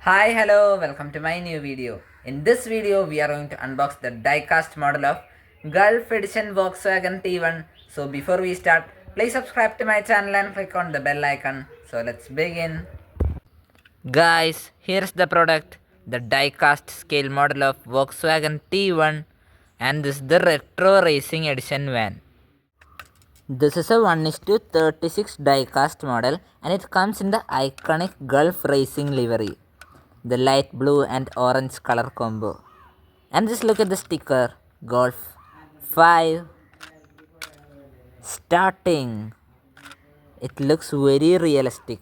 Hi, hello, welcome to my new video. In this video, we are going to unbox the diecast model of Gulf Edition Volkswagen T1. So before we start, please subscribe to my channel and click on the bell icon. So let's begin. Guys, here's the product, the diecast scale model of Volkswagen T1, and this is the Retro Racing Edition van. This is a 1:36 diecast model and it comes in the iconic Gulf Racing Livery, the light blue and orange color combo. And just look at the sticker, Golf 5 starting. It looks very realistic.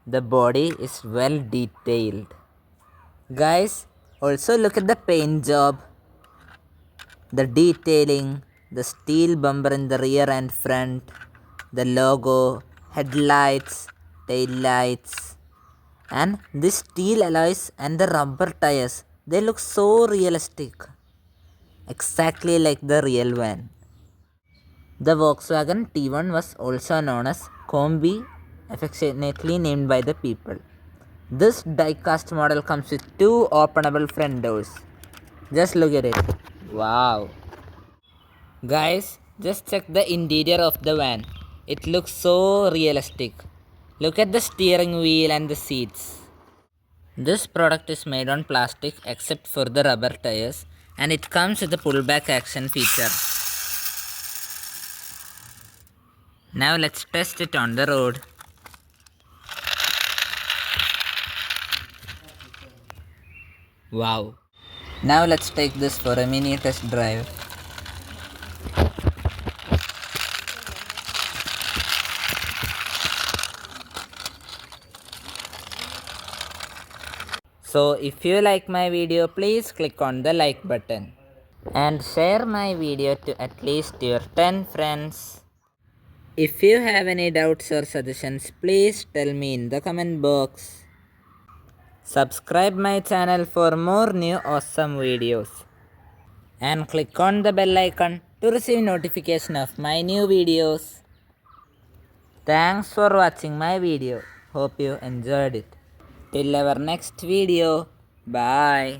The body is well detailed. Guys, also look at the paint job, the detailing, the steel bumper in the rear and front, the logo, headlights, tail lights, and the steel alloys and the rubber tires. They look so realistic, exactly like the real van. The Volkswagen T1 was also known as Kombi, affectionately named by the people. This diecast model comes with two openable front doors. Just look at it. Wow. Guys, just check the interior of the van. It looks so realistic. Look at the steering wheel and the seats. This product is made on plastic except for the rubber tires and it comes with a pullback action feature. Now let's test it on the road. Wow. Now let's take this for a mini test drive. So if you like my video, please click on the like button and share my video to at least your 10 friends. If you have any doubts or suggestions, please tell me in the comment box. Subscribe my channel for more new awesome videos and click on the bell icon to receive notification of my new videos. Thanks for watching my video. Hope you enjoyed it. Till our next video. Bye.